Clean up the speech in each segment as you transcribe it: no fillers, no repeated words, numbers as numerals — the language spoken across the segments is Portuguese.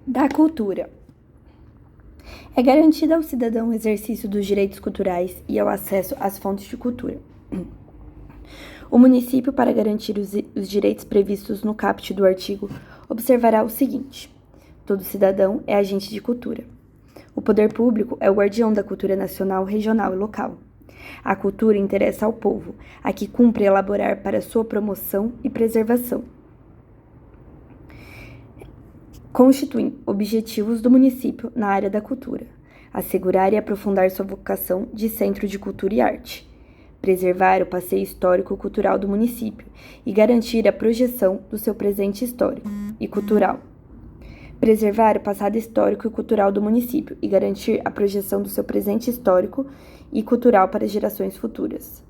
Da cultura. É garantido ao cidadão o exercício dos direitos culturais e ao acesso às fontes de cultura. O município, para garantir os direitos previstos no caput do artigo, observará o seguinte: todo cidadão é agente de cultura. O poder público é o guardião da cultura nacional, regional e local. A cultura interessa ao povo, a que cumpre elaborar para sua promoção e preservação. Constituem objetivos do município na área da cultura: assegurar e aprofundar sua vocação de centro de cultura e arte, preservar o passeio histórico-cultural do município e garantir a projeção do seu presente histórico e cultural, preservar o passado histórico e cultural do município e garantir a projeção do seu presente histórico e cultural para gerações futuras,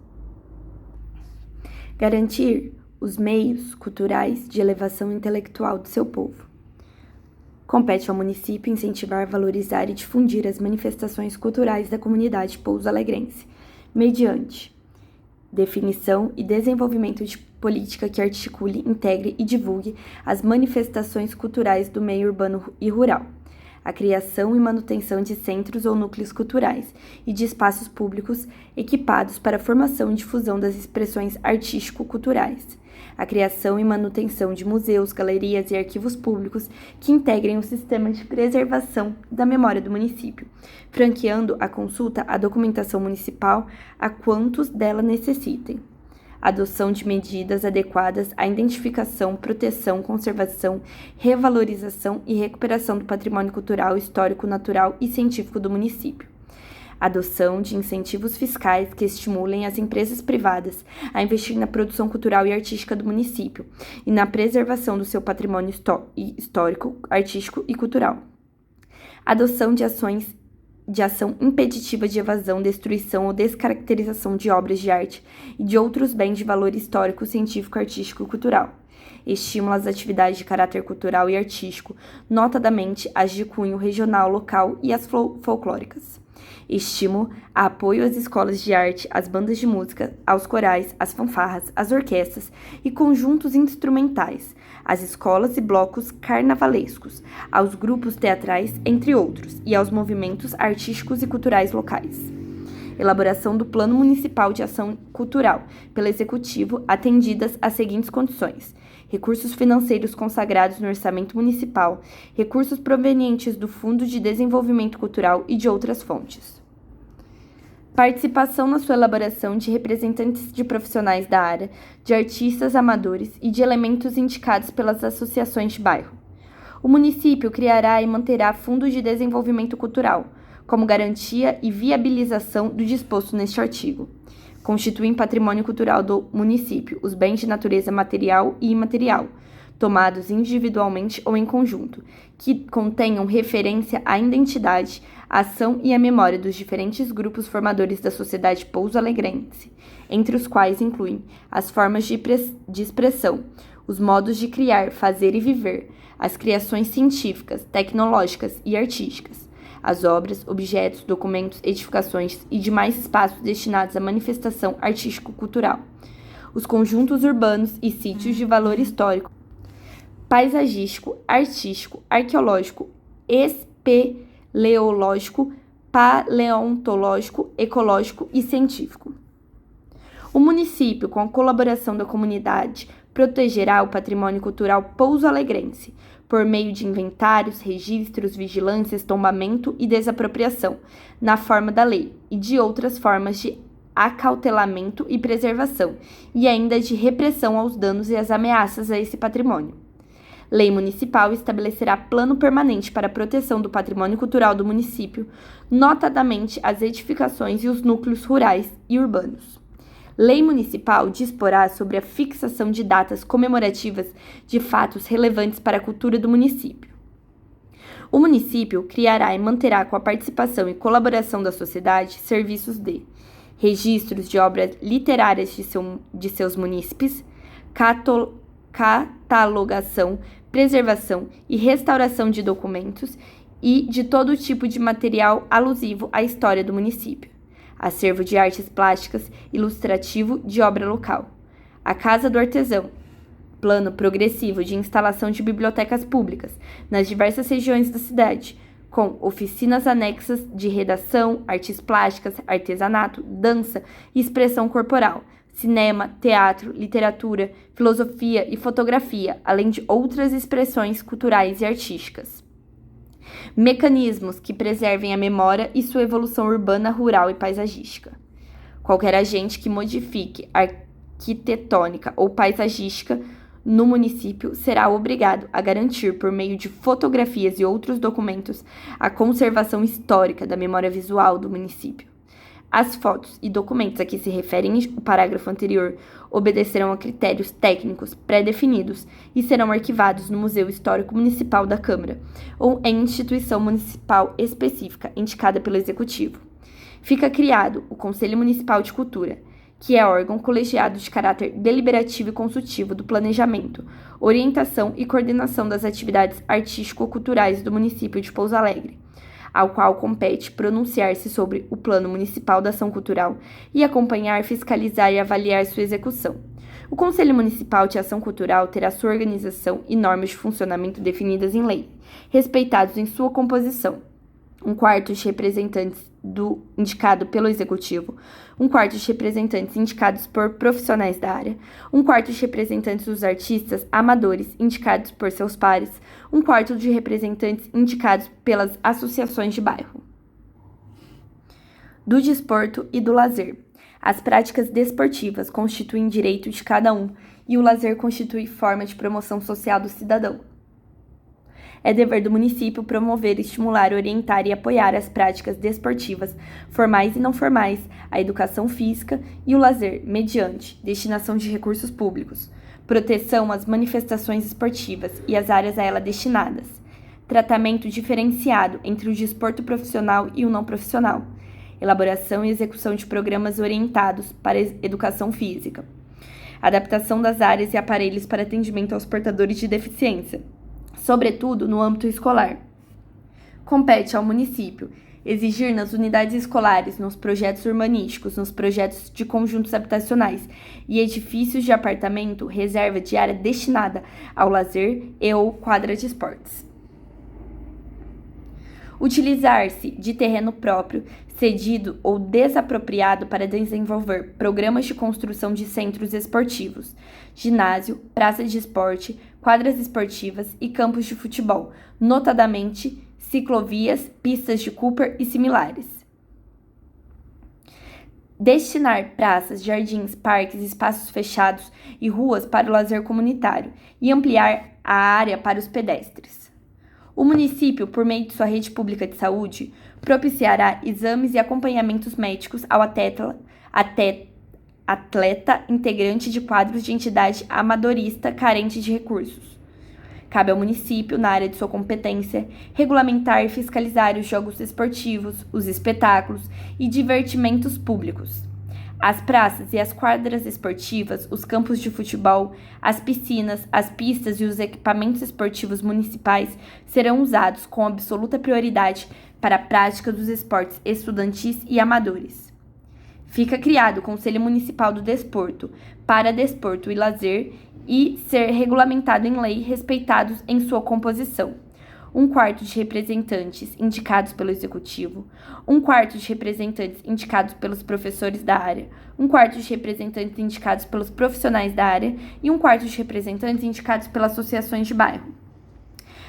garantir os meios culturais de elevação intelectual do seu povo. Compete ao município incentivar, valorizar e difundir as manifestações culturais da comunidade pouso-alegrense, mediante definição e desenvolvimento de política que articule, integre e divulgue as manifestações culturais do meio urbano e rural, a criação e manutenção de centros ou núcleos culturais e de espaços públicos equipados para a formação e difusão das expressões artístico-culturais, a criação e manutenção de museus, galerias e arquivos públicos que integrem o sistema de preservação da memória do município, franqueando a consulta à documentação municipal a quantos dela necessitem. Adoção de medidas adequadas à identificação, proteção, conservação, revalorização e recuperação do patrimônio cultural, histórico, natural e científico do município. Adoção de incentivos fiscais que estimulem as empresas privadas a investir na produção cultural e artística do município e na preservação do seu patrimônio histórico, artístico e cultural. Adoção de ação impeditiva de evasão, destruição ou descaracterização de obras de arte e de outros bens de valor histórico, científico, artístico e cultural. Estímulo às atividades de caráter cultural e artístico, notadamente as de cunho regional, local e as folclóricas. Estímulo a apoio às escolas de arte, às bandas de música, aos corais, às fanfarras, às orquestras e conjuntos instrumentais, às escolas e blocos carnavalescos, aos grupos teatrais, entre outros, e aos movimentos artísticos e culturais locais. Elaboração do Plano Municipal de Ação Cultural, pelo Executivo, atendidas as seguintes condições: recursos financeiros consagrados no orçamento municipal, recursos provenientes do Fundo de Desenvolvimento Cultural e de outras fontes. Participação na sua elaboração de representantes de profissionais da área, de artistas amadores e de elementos indicados pelas associações de bairro. O município criará e manterá Fundo de Desenvolvimento Cultural, como garantia e viabilização do disposto neste artigo. Constituem patrimônio cultural do município os bens de natureza material e imaterial, tomados individualmente ou em conjunto, que contenham referência à identidade, à ação e à memória dos diferentes grupos formadores da sociedade pouso-alegrense, entre os quais incluem as formas de expressão, os modos de criar, fazer e viver, as criações científicas, tecnológicas e artísticas, as obras, objetos, documentos, edificações e demais espaços destinados à manifestação artístico-cultural, os conjuntos urbanos e sítios de valor histórico, paisagístico, artístico, arqueológico, espeleológico, paleontológico, ecológico e científico. O município, com a colaboração da comunidade, protegerá o patrimônio cultural pouso-alegrense, por meio de inventários, registros, vigilâncias, tombamento e desapropriação, na forma da lei, e de outras formas de acautelamento e preservação, e ainda de repressão aos danos e às ameaças a esse patrimônio. Lei municipal estabelecerá plano permanente para a proteção do patrimônio cultural do município, notadamente as edificações e os núcleos rurais e urbanos. Lei municipal disporá sobre a fixação de datas comemorativas de fatos relevantes para a cultura do município. O município criará e manterá, com a participação e colaboração da sociedade, serviços de registros de obras literárias de seus munícipes, catalogação, preservação e restauração de documentos e de todo tipo de material alusivo à história do município. Acervo de artes plásticas, ilustrativo de obra local. A Casa do Artesão, Plano progressivo de instalação de bibliotecas públicas nas diversas regiões da cidade, com oficinas anexas de redação, artes plásticas, artesanato, dança e expressão corporal, cinema, teatro, literatura, filosofia e fotografia, além de outras expressões culturais e artísticas. Mecanismos que preservem a memória e sua evolução urbana, rural e paisagística. Qualquer agente que modifique a arquitetônica ou paisagística no município será obrigado a garantir, por meio de fotografias e outros documentos, a conservação histórica da memória visual do município. As fotos e documentos a que se referem o parágrafo anterior obedecerão a critérios técnicos pré-definidos e serão arquivados no Museu Histórico Municipal da Câmara ou em instituição municipal específica indicada pelo Executivo. Fica criado o Conselho Municipal de Cultura, que é órgão colegiado de caráter deliberativo e consultivo do planejamento, orientação e coordenação das atividades artístico-culturais do município de Pouso Alegre, ao qual compete pronunciar-se sobre o Plano Municipal da Ação Cultural e acompanhar, fiscalizar e avaliar sua execução. O Conselho Municipal de Ação Cultural terá sua organização e normas de funcionamento definidas em lei, respeitados em sua composição: 1/4 de representantes indicado pelo Executivo, 1/4 de representantes indicados por profissionais da área, 1/4 de representantes dos artistas amadores indicados por seus pares, 1/4 de representantes indicados pelas associações de bairro. Do desporto e do lazer. As práticas desportivas constituem direito de cada um e o lazer constitui forma de promoção social do cidadão. É dever do município promover, estimular, orientar e apoiar as práticas desportivas, formais e não formais, a educação física e o lazer, mediante destinação de recursos públicos, proteção às manifestações esportivas e às áreas a ela destinadas, tratamento diferenciado entre o desporto profissional e o não profissional, elaboração e execução de programas orientados para a educação física, adaptação das áreas e aparelhos para atendimento aos portadores de deficiência, sobretudo no âmbito escolar. Compete ao município exigir nas unidades escolares, nos projetos urbanísticos, nos projetos de conjuntos habitacionais e edifícios de apartamento, reserva de área destinada ao lazer e ou quadra de esportes. Utilizar-se de terreno próprio, cedido ou desapropriado para desenvolver programas de construção de centros esportivos, ginásio, praça de esporte, quadras esportivas e campos de futebol, notadamente ciclovias, pistas de Cooper e similares. Destinar praças, jardins, parques, espaços fechados e ruas para o lazer comunitário e ampliar a área para os pedestres. O município, por meio de sua rede pública de saúde, propiciará exames e acompanhamentos médicos ao atleta integrante de quadros de entidade amadorista carente de recursos. Cabe ao município, na área de sua competência, regulamentar e fiscalizar os jogos esportivos, os espetáculos e divertimentos públicos. As praças e as quadras esportivas, os campos de futebol, as piscinas, as pistas e os equipamentos esportivos municipais serão usados com absoluta prioridade para a prática dos esportes estudantis e amadores. Fica criado o Conselho Municipal do Desporto, para desporto e lazer e ser regulamentado em lei, respeitados em sua composição: 1/4 de representantes indicados pelo Executivo, 1/4 de representantes indicados pelos professores da área, 1/4 de representantes indicados pelos profissionais da área e 1/4 de representantes indicados pelas associações de bairro.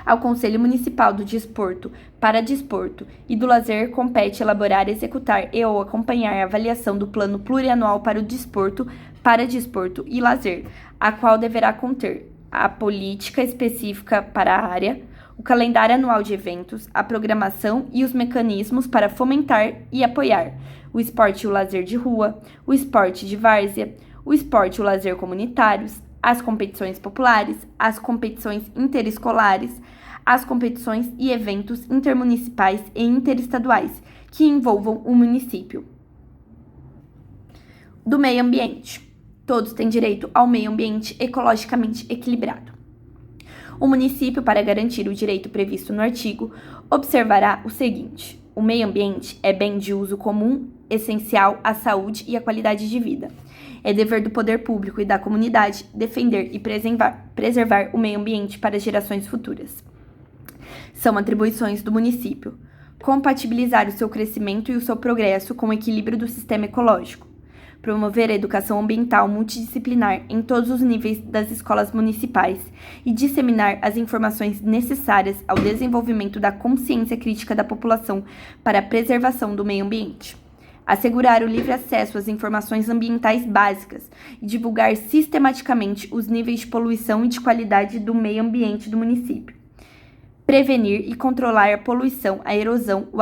Ao Conselho Municipal do Desporto, para desporto e do lazer compete elaborar, executar e ou acompanhar a avaliação do Plano Plurianual para o Desporto, para desporto e lazer, a qual deverá conter a política específica para a área, o calendário anual de eventos, a programação e os mecanismos para fomentar e apoiar o esporte e o lazer de rua, o esporte de várzea, o esporte e o lazer comunitários, as competições populares, as competições interescolares, as competições e eventos intermunicipais e interestaduais que envolvam o município. Do meio ambiente. Todos têm direito ao meio ambiente ecologicamente equilibrado. O município, para garantir o direito previsto no artigo, observará o seguinte: o meio ambiente é bem de uso comum essencial à saúde e à qualidade de vida. É dever do poder público e da comunidade defender e preservar o meio ambiente para gerações futuras. São atribuições do município: compatibilizar o seu crescimento e o seu progresso com o equilíbrio do sistema ecológico, promover a educação ambiental multidisciplinar em todos os níveis das escolas municipais e disseminar as informações necessárias ao desenvolvimento da consciência crítica da população para a preservação do meio ambiente. Assegurar o livre acesso às informações ambientais básicas e divulgar sistematicamente os níveis de poluição e de qualidade do meio ambiente do município. Prevenir e controlar a poluição, a erosão, o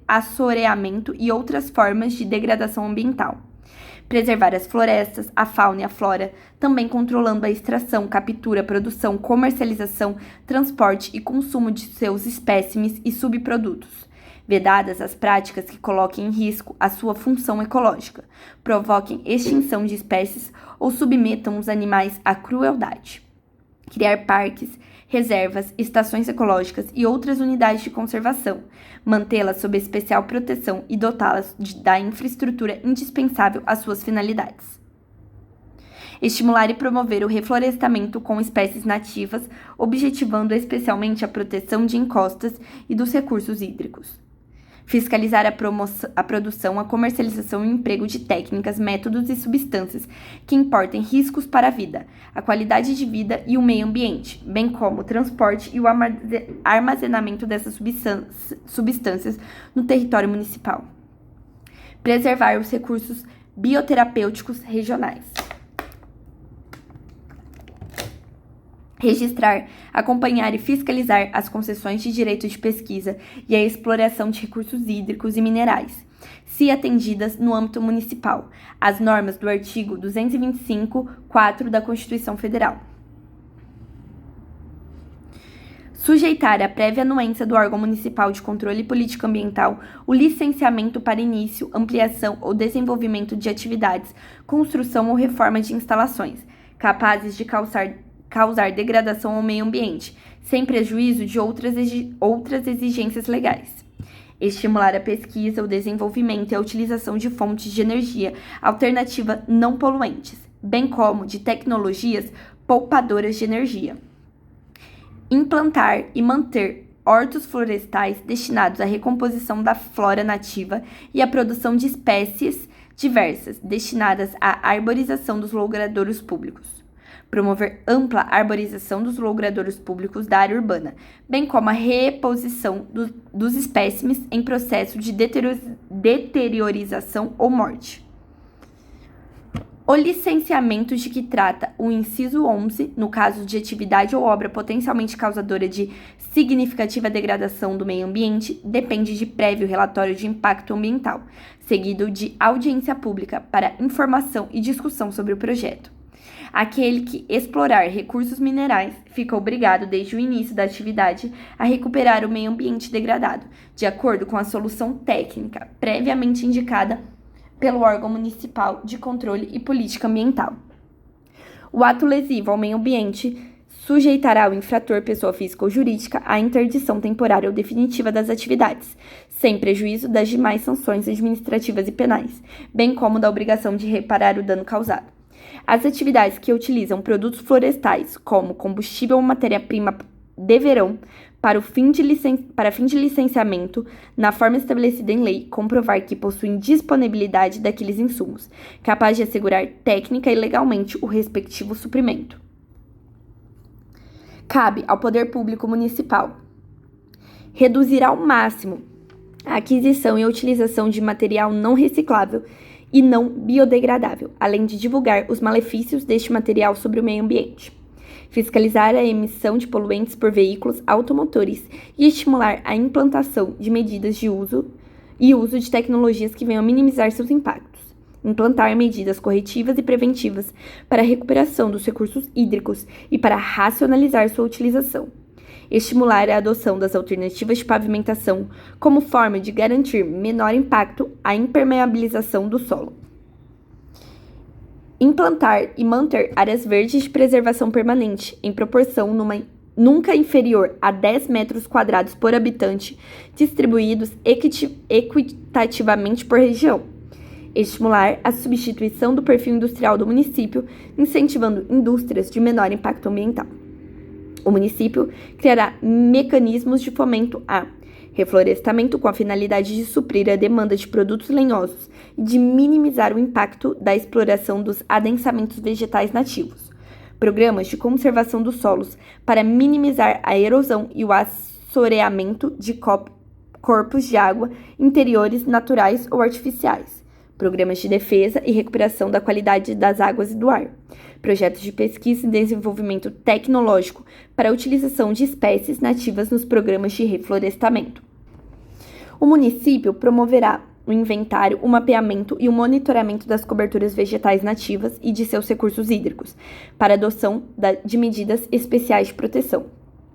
assoreamento e outras formas de degradação ambiental. Preservar as florestas, a fauna e a flora, também controlando a extração, captura, produção, comercialização, transporte e consumo de seus espécimes e subprodutos. Vedadas as práticas que coloquem em risco a sua função ecológica, provoquem extinção de espécies ou submetam os animais à crueldade. Criar parques, reservas, estações ecológicas e outras unidades de conservação, mantê-las sob especial proteção e dotá-las da infraestrutura indispensável às suas finalidades. Estimular e promover o reflorestamento com espécies nativas, objetivando especialmente a proteção de encostas e dos recursos hídricos. Fiscalizar a produção, a comercialização e o emprego de técnicas, métodos e substâncias que importem riscos para a vida, a qualidade de vida e o meio ambiente, bem como o transporte e o armazenamento dessas substâncias no território municipal. Preservar os recursos bioterapêuticos regionais. Registrar, acompanhar e fiscalizar as concessões de direito de pesquisa e a exploração de recursos hídricos e minerais, se atendidas no âmbito municipal, às normas do artigo 225-4 da Constituição Federal. Sujeitar à prévia anuência do órgão municipal de controle e política ambiental o licenciamento para início, ampliação ou desenvolvimento de atividades, construção ou reforma de instalações, capazes de causar degradação ao meio ambiente, sem prejuízo de outras exigências legais. Estimular a pesquisa, o desenvolvimento e a utilização de fontes de energia alternativa não poluentes, bem como de tecnologias poupadoras de energia. Implantar e manter hortos florestais destinados à recomposição da flora nativa e à produção de espécies diversas, destinadas à arborização dos logradouros públicos. Promover ampla arborização dos logradouros públicos da área urbana, bem como a reposição dos espécimes em processo de deteriorização ou morte. O licenciamento de que trata o inciso 11, no caso de atividade ou obra potencialmente causadora de significativa degradação do meio ambiente, depende de prévio relatório de impacto ambiental, seguido de audiência pública para informação e discussão sobre o projeto. Aquele que explorar recursos minerais fica obrigado, desde o início da atividade, a recuperar o meio ambiente degradado, de acordo com a solução técnica previamente indicada pelo órgão municipal de controle e política ambiental. O ato lesivo ao meio ambiente sujeitará o infrator, pessoa física ou jurídica, à interdição temporária ou definitiva das atividades, sem prejuízo das demais sanções administrativas e penais, bem como da obrigação de reparar o dano causado. As atividades que utilizam produtos florestais como combustível ou matéria-prima deverão, para fim de licenciamento, na forma estabelecida em lei, comprovar que possuem disponibilidade daqueles insumos, capaz de assegurar técnica e legalmente o respectivo suprimento. Cabe ao poder público municipal reduzir ao máximo a aquisição e a utilização de material não reciclável e não biodegradável, além de divulgar os malefícios deste material sobre o meio ambiente. Fiscalizar a emissão de poluentes por veículos automotores e estimular a implantação de medidas de uso de tecnologias que venham a minimizar seus impactos. Implantar medidas corretivas e preventivas para a recuperação dos recursos hídricos e para racionalizar sua utilização. Estimular a adoção das alternativas de pavimentação como forma de garantir menor impacto à impermeabilização do solo. Implantar e manter áreas verdes de preservação permanente em proporção nunca inferior a 10 metros quadrados por habitante, distribuídos equitativamente por região. estimular a substituição do perfil industrial do município, incentivando indústrias de menor impacto ambiental. O município criará mecanismos de fomento a reflorestamento com a finalidade de suprir a demanda de produtos lenhosos e de minimizar o impacto da exploração dos adensamentos vegetais nativos. Programas de conservação dos solos para minimizar a erosão e o assoreamento de corpos de água interiores naturais ou artificiais. Programas de defesa e recuperação da qualidade das águas e do ar. Projetos de pesquisa e desenvolvimento tecnológico para a utilização de espécies nativas nos programas de reflorestamento. O município promoverá o inventário, o mapeamento e o monitoramento das coberturas vegetais nativas e de seus recursos hídricos, para adoção de medidas especiais de proteção.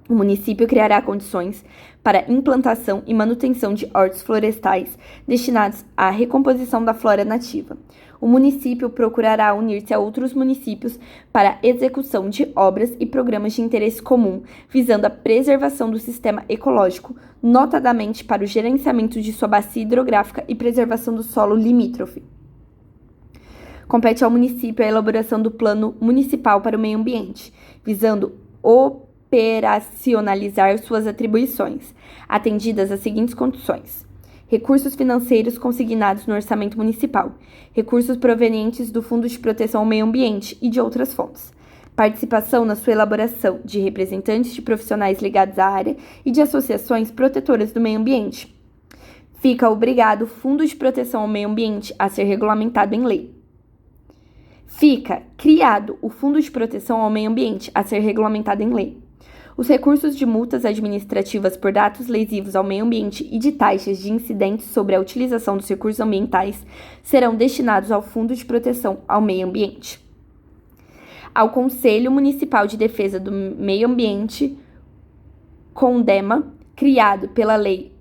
O município criará condições para implantação e manutenção de hortos florestais destinados à recomposição da flora nativa. O município procurará unir-se a outros municípios para a execução de obras e programas de interesse comum, visando a preservação do sistema ecológico, notadamente para o gerenciamento de sua bacia hidrográfica e preservação do solo limítrofe. Compete ao município a elaboração do Plano Municipal para o Meio Ambiente, visando operacionalizar suas atribuições, atendidas as seguintes condições: recursos financeiros consignados no orçamento municipal, recursos provenientes do Fundo de Proteção ao Meio Ambiente e de outras fontes, participação na sua elaboração de representantes de profissionais ligados à área e de associações protetoras do meio ambiente. Fica obrigado o Fundo de Proteção ao Meio Ambiente a ser regulamentado em lei. Fica criado o Fundo de Proteção ao Meio Ambiente a ser regulamentado em lei. Os recursos de multas administrativas por atos lesivos ao meio ambiente e de taxas de incidentes sobre a utilização dos recursos ambientais serão destinados ao Fundo de Proteção ao Meio Ambiente. Ao Conselho Municipal de Defesa do Meio Ambiente, CONDEMA, criado pela Lei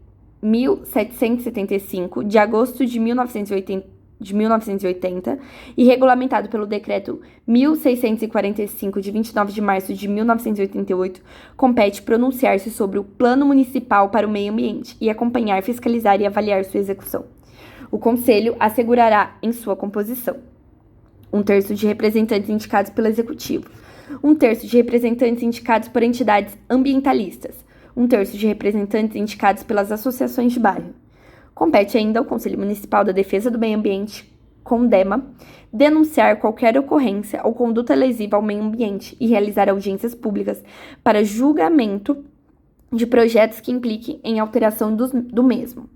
1775, de agosto de 1980, e regulamentado pelo Decreto 1645, de 29 de março de 1988, compete pronunciar-se sobre o Plano Municipal para o Meio Ambiente e acompanhar, fiscalizar e avaliar sua execução. O Conselho assegurará em sua composição 1/3 de representantes indicados pelo Executivo, 1/3 de representantes indicados por entidades ambientalistas, 1/3 de representantes indicados pelas associações de bairro. Compete ainda ao Conselho Municipal da Defesa do Meio Ambiente, CONDEMA, denunciar qualquer ocorrência ou conduta lesiva ao meio ambiente e realizar audiências públicas para julgamento de projetos que impliquem em alteração do mesmo.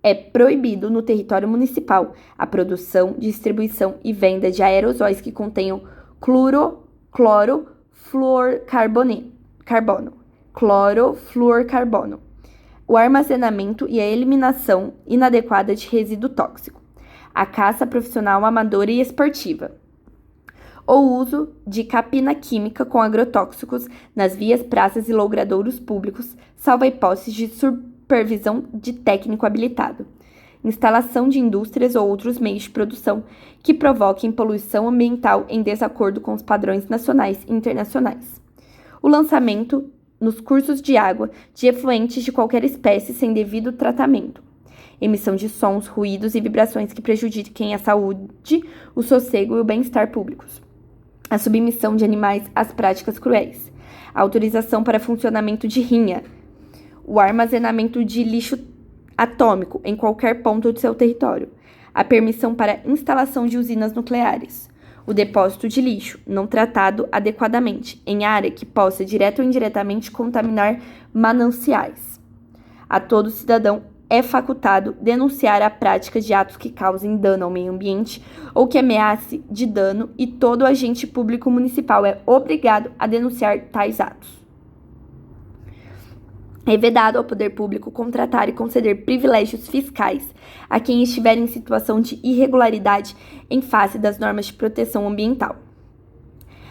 É proibido no território municipal a produção, distribuição e venda de aerosóis que contenham clorofluorcarbono, o armazenamento e a eliminação inadequada de resíduo tóxico, a caça profissional amadora e esportiva, o uso de capina química com agrotóxicos nas vias, praças e logradouros públicos, salvo a hipótese de supervisão de técnico habilitado, instalação de indústrias ou outros meios de produção que provoquem poluição ambiental em desacordo com os padrões nacionais e internacionais, o lançamento nos cursos de água de efluentes de qualquer espécie sem devido tratamento, emissão de sons, ruídos e vibrações que prejudiquem a saúde, o sossego e o bem-estar públicos, a submissão de animais às práticas cruéis, a autorização para funcionamento de rinha, o armazenamento de lixo atômico em qualquer ponto de seu território, a permissão para instalação de usinas nucleares, o depósito de lixo não tratado adequadamente em área que possa direta ou indiretamente contaminar mananciais. A todo cidadão é facultado denunciar a prática de atos que causem dano ao meio ambiente ou que ameace de dano, e todo agente público municipal é obrigado a denunciar tais atos. É vedado ao poder público contratar e conceder privilégios fiscais a quem estiver em situação de irregularidade em face das normas de proteção ambiental.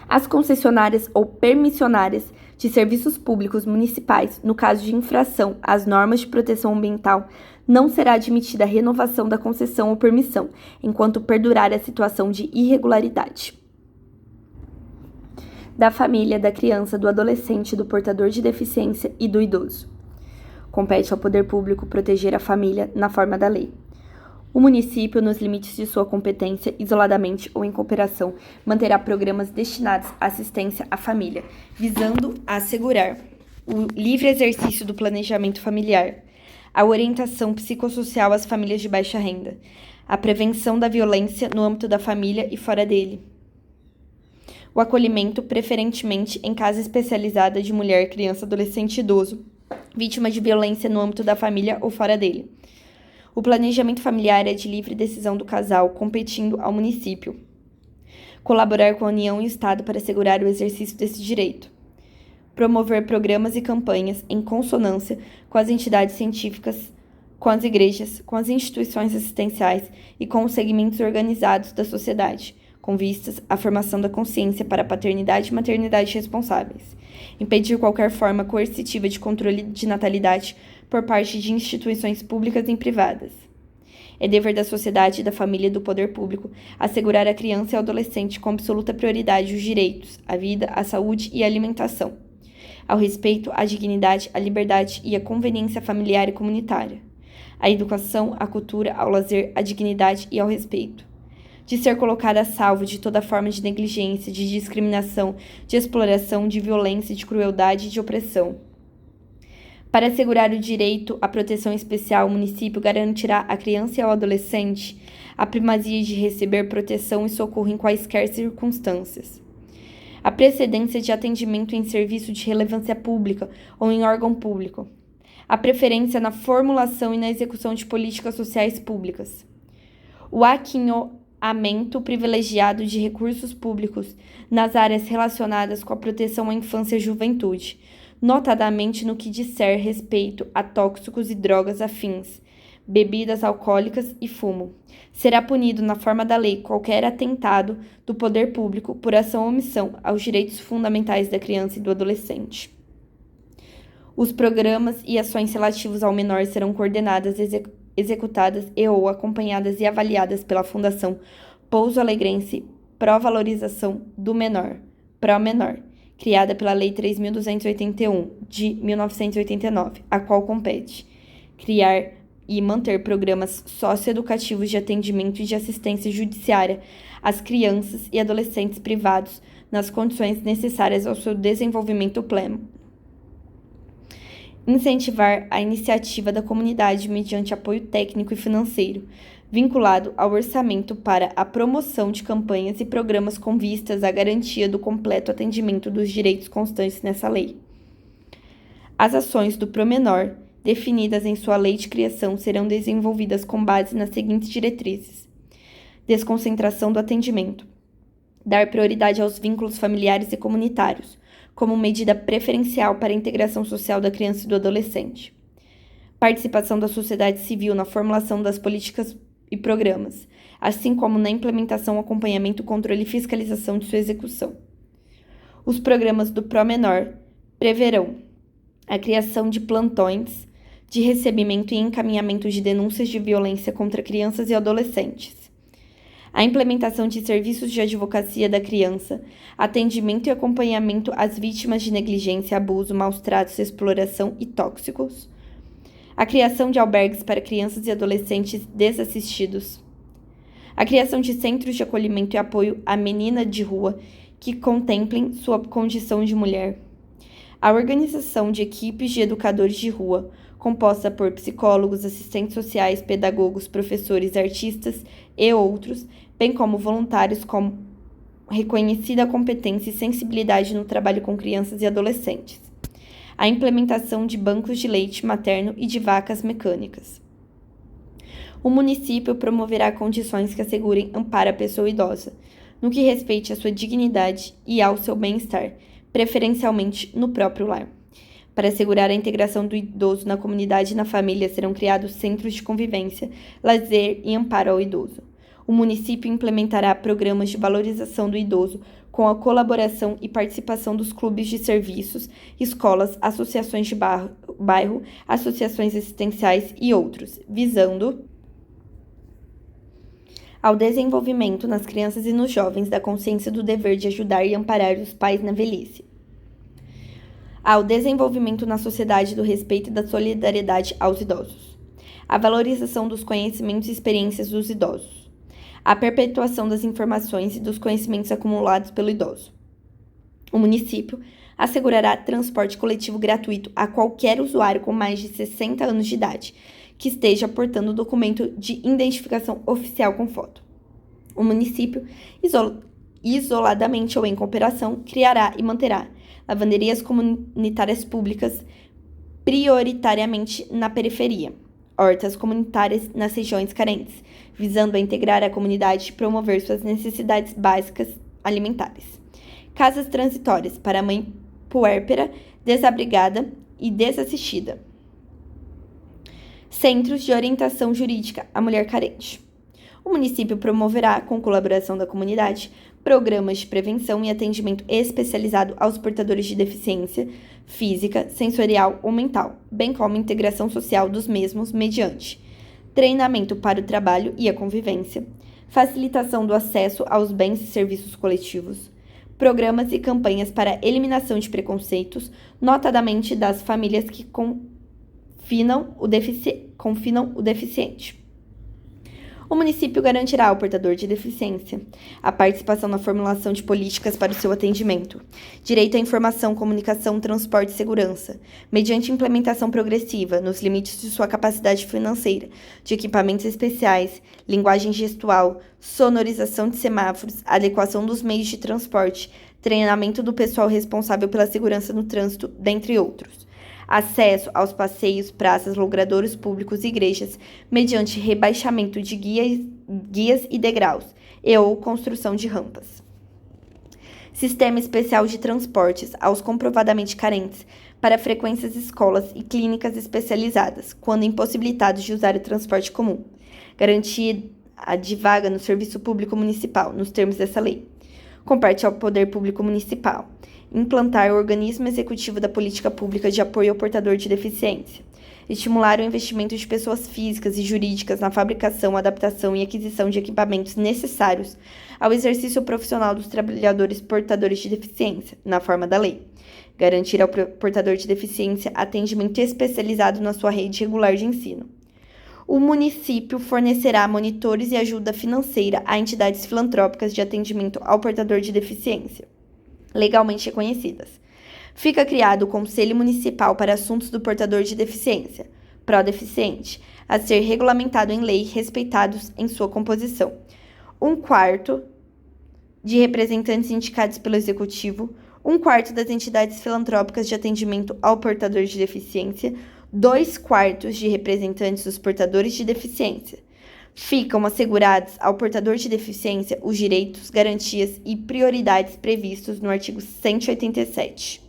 As concessionárias ou permissionárias de serviços públicos municipais, no caso de infração às normas de proteção ambiental, não será admitida a renovação da concessão ou permissão, enquanto perdurar a situação de irregularidade. Da família, da criança, do adolescente, do portador de deficiência e do idoso. Compete ao poder público proteger a família na forma da lei. O município, nos limites de sua competência, isoladamente ou em cooperação, manterá programas destinados à assistência à família, visando assegurar o livre exercício do planejamento familiar, a orientação psicossocial às famílias de baixa renda, a prevenção da violência no âmbito da família e fora dele, o acolhimento, preferentemente em casa especializada de mulher, criança, adolescente e idoso, vítima de violência no âmbito da família ou fora dele. O planejamento familiar é de livre decisão do casal, competindo ao município. Colaborar com a União e o Estado para assegurar o exercício desse direito. Promover programas e campanhas em consonância com as entidades científicas, com as igrejas, com as instituições assistenciais e com os segmentos organizados da sociedade, com vistas à formação da consciência para a paternidade e maternidade responsáveis. Impedir qualquer forma coercitiva de controle de natalidade por parte de instituições públicas e privadas. É dever da sociedade, da família e do poder público assegurar à criança e ao adolescente com absoluta prioridade os direitos, à vida, à saúde e à alimentação, ao respeito, à dignidade, à liberdade e à conveniência familiar e comunitária, à educação, à cultura, ao lazer, à dignidade e ao respeito, de ser colocada a salvo de toda forma de negligência, de discriminação, de exploração, de violência, de crueldade e de opressão. Para assegurar o direito à proteção especial, o município garantirá à criança e ao adolescente a primazia de receber proteção e socorro em quaisquer circunstâncias. A precedência de atendimento em serviço de relevância pública ou em órgão público. A preferência na formulação e na execução de políticas sociais públicas. O aquinhoamento privilegiado de recursos públicos nas áreas relacionadas com a proteção à infância e juventude, notadamente no que disser respeito a tóxicos e drogas afins, bebidas alcoólicas e fumo. Será punido na forma da lei qualquer atentado do poder público por ação ou omissão aos direitos fundamentais da criança e do adolescente. Os programas e ações relativos ao menor serão coordenadas, executadas e ou acompanhadas e avaliadas pela Fundação Pouso Alegrense Pró-Valorização do Menor, Pró-Menor, criada pela Lei 3.281, de 1989, a qual compete criar e manter programas socioeducativos de atendimento e de assistência judiciária às crianças e adolescentes privados nas condições necessárias ao seu desenvolvimento pleno. Incentivar a iniciativa da comunidade mediante apoio técnico e financeiro, vinculado ao orçamento para a promoção de campanhas e programas com vistas à garantia do completo atendimento dos direitos constantes nessa lei. As ações do Promenor, definidas em sua lei de criação, serão desenvolvidas com base nas seguintes diretrizes: desconcentração do atendimento, dar prioridade aos vínculos familiares e comunitários, como medida preferencial para a integração social da criança e do adolescente, participação da sociedade civil na formulação das políticas e programas, assim como na implementação, acompanhamento, controle e fiscalização de sua execução. Os programas do Promenor preverão a criação de plantões de recebimento e encaminhamento de denúncias de violência contra crianças e adolescentes, a implementação de serviços de advocacia da criança, atendimento e acompanhamento às vítimas de negligência, abuso, maus tratos, exploração e tóxicos, a criação de albergues para crianças e adolescentes desassistidos, a criação de centros de acolhimento e apoio à menina de rua que contemplem sua condição de mulher, a organização de equipes de educadores de rua, composta por psicólogos, assistentes sociais, pedagogos, professores, artistas e outros, bem como voluntários com reconhecida competência e sensibilidade no trabalho com crianças e adolescentes, a implementação de bancos de leite materno e de vacas mecânicas. O município promoverá condições que assegurem amparo à pessoa idosa, no que respeite à sua dignidade e ao seu bem-estar, preferencialmente no próprio lar. Para assegurar a integração do idoso na comunidade e na família, serão criados centros de convivência, lazer e amparo ao idoso. O município implementará programas de valorização do idoso com a colaboração e participação dos clubes de serviços, escolas, associações de bairro, associações assistenciais e outros, visando ao desenvolvimento nas crianças e nos jovens da consciência do dever de ajudar e amparar os pais na velhice, ao desenvolvimento na sociedade do respeito e da solidariedade aos idosos, a valorização dos conhecimentos e experiências dos idosos, a perpetuação das informações e dos conhecimentos acumulados pelo idoso. O município assegurará transporte coletivo gratuito a qualquer usuário com mais de 60 anos de idade, que esteja portando documento de identificação oficial com foto. O município, isoladamente ou em cooperação, criará e manterá lavanderias comunitárias públicas, prioritariamente na periferia, hortas comunitárias nas regiões carentes, visando a integrar a comunidade e promover suas necessidades básicas alimentares. Casas transitórias para a mãe puérpera, desabrigada e desassistida. Centros de orientação jurídica à mulher carente. O município promoverá, com colaboração da comunidade, programas de prevenção e atendimento especializado aos portadores de deficiência física, sensorial ou mental, bem como integração social dos mesmos mediante treinamento para o trabalho e a convivência, facilitação do acesso aos bens e serviços coletivos, programas e campanhas para eliminação de preconceitos, notadamente das famílias que confinam o deficiente. O município garantirá ao portador de deficiência a participação na formulação de políticas para o seu atendimento, direito à informação, comunicação, transporte e segurança, mediante implementação progressiva, nos limites de sua capacidade financeira, de equipamentos especiais, linguagem gestual, sonorização de semáforos, adequação dos meios de transporte, treinamento do pessoal responsável pela segurança no trânsito, dentre outros. Acesso aos passeios, praças, logradouros públicos e igrejas, mediante rebaixamento de guias e degraus, e ou construção de rampas. Sistema especial de transportes aos comprovadamente carentes, para frequências escolas e clínicas especializadas, quando impossibilitados de usar o transporte comum. Garantia de vaga no serviço público municipal, nos termos dessa lei. Compete ao poder público municipal implantar o organismo executivo da política pública de apoio ao portador de deficiência, estimular o investimento de pessoas físicas e jurídicas na fabricação, adaptação e aquisição de equipamentos necessários ao exercício profissional dos trabalhadores portadores de deficiência, na forma da lei, garantir ao portador de deficiência atendimento especializado na sua rede regular de ensino. O município fornecerá monitores e ajuda financeira a entidades filantrópicas de atendimento ao portador de deficiência, legalmente reconhecidas. Fica criado o Conselho Municipal para Assuntos do Portador de Deficiência, Prodeficiente, a ser regulamentado em lei, respeitados em sua composição. 1/4 de representantes indicados pelo Executivo, 1/4 das entidades filantrópicas de atendimento ao portador de deficiência, 2/4 de representantes dos portadores de deficiência. Ficam assegurados ao portador de deficiência os direitos, garantias e prioridades previstos no artigo 187.